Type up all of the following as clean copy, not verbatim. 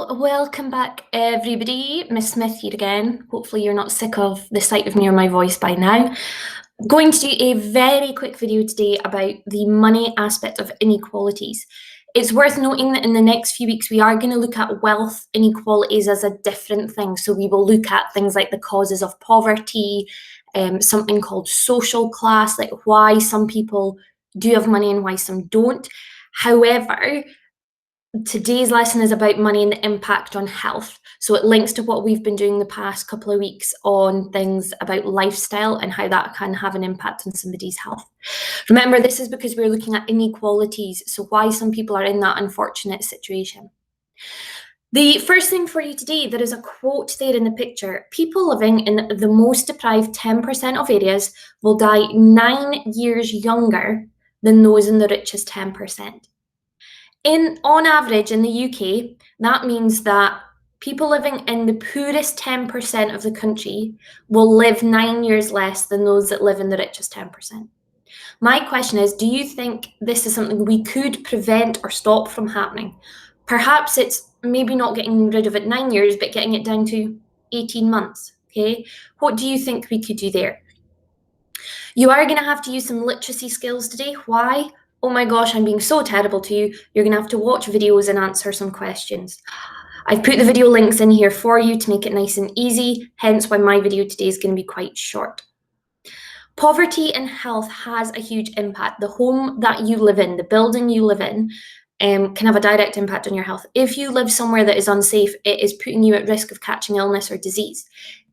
Welcome back everybody. Miss Smith here again. Hopefully you're not sick of the sight of me or my voice by now. Going to do a very quick video today about the money aspect of inequalities. It's worth noting that in the next few weeks we are going to look at wealth inequalities as a different thing. So we will look at things like the causes of poverty, something called social class, like why some people do have money and why some don't. However, today's lesson is about money and the impact on health. So it links to what we've been doing the past couple of weeks on things about lifestyle and how that can have an impact on somebody's health. Remember, this is because we're looking at inequalities, so why some people are in that unfortunate situation. The first thing for you today, there is a quote there in the picture. People living in the most deprived 10% of areas will die 9 years younger than those in the richest 10%. On average in the UK, that means that people living in the poorest 10% of the country will live 9 years less than those that live in the richest 10%. My question is, do you think this is something we could prevent or stop from happening? Perhaps it's maybe not getting rid of it 9 years, but getting it down to 18 months, okay? What do you think we could do there? You are going to have to use some literacy skills today. Why? Oh my gosh, I'm being so terrible to you. You're going to have to watch videos and answer some questions. I've put the video links in here for you to make it nice and easy, hence why my video today is going to be quite short. Poverty and health has a huge impact. The home that you live in, the building you live in, can have a direct impact on your health. If you live somewhere that is unsafe, it is putting you at risk of catching illness or disease.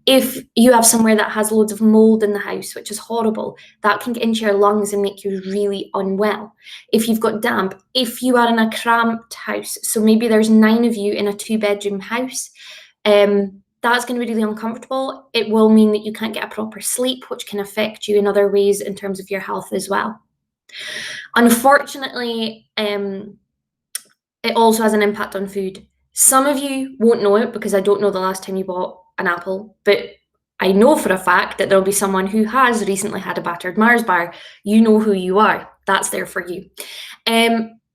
If you have somewhere that has loads of mold in the house, which is horrible, that can get into your lungs and make you really unwell. If you've got damp, if you are in a cramped house, so maybe there's 9 of you in a 2-bedroom house, that's going to be really uncomfortable. It will mean that you can't get a proper sleep, which can affect you in other ways in terms of your health as well. Unfortunately, it also has an impact on food. Some of you won't know it because I don't know the last time you bought an apple, but I know for a fact that there'll be someone who has recently had a battered Mars bar. You know who you are. That's there for you.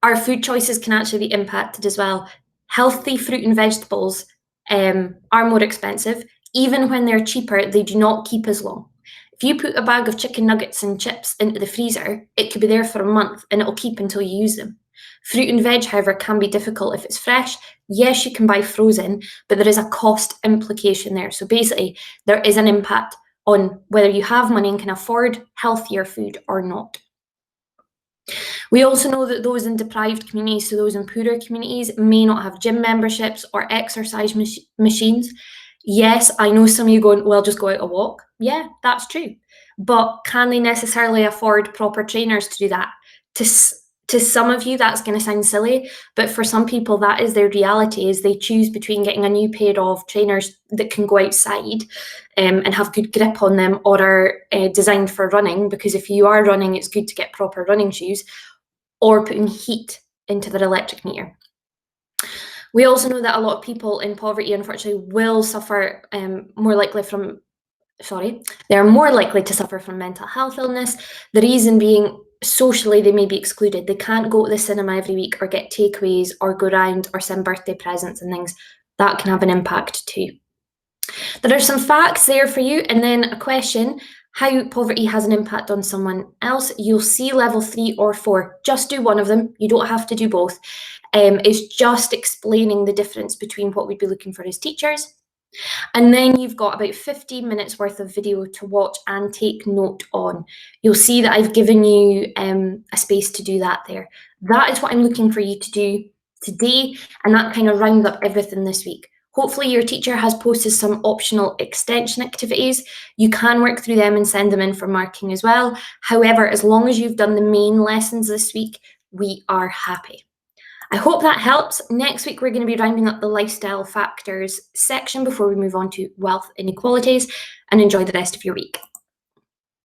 Our food choices can actually be impacted as well. Healthy fruit and vegetables are more expensive. Even when they're cheaper, they do not keep as long. If you put a bag of chicken nuggets and chips into the freezer, it could be there for a month and it'll keep until you use them. Fruit and veg, however, can be difficult if it's fresh. Yes, you can buy frozen, but there is a cost implication there. So basically, there is an impact on whether you have money and can afford healthier food or not. We also know that those in deprived communities, so those in poorer communities, may not have gym memberships or exercise machines. Yes, I know some of you going, well, just go out a walk. Yeah, that's true. But can they necessarily afford proper trainers to do that? To some of you, that's going to sound silly, but for some people, that is their reality, is they choose between getting a new pair of trainers that can go outside and have good grip on them, or are designed for running, because if you are running, it's good to get proper running shoes, or putting heat into their electric meter. We also know that a lot of people in poverty, unfortunately, will suffer they're more likely to suffer from mental health illness. The reason being, socially, they may be excluded. They can't go to the cinema every week or get takeaways or go around or send birthday presents and things. That can have an impact too. There are some facts there for you, and then a question: how poverty has an impact on someone else. You'll see level 3 or 4. Just do one of them. You don't have to do both. It's just explaining the difference between what we'd be looking for as teachers. And then you've got about 15 minutes worth of video to watch and take note on. You'll see that I've given you a space to do that there. That is what I'm looking for you to do today, and that kind of rounds up everything this week. Hopefully your teacher has posted some optional extension activities. You can work through them and send them in for marking as well. However, as long as you've done the main lessons this week, we are happy. I hope that helps. Next week, we're going to be rounding up the lifestyle factors section before we move on to wealth inequalities, and enjoy the rest of your week.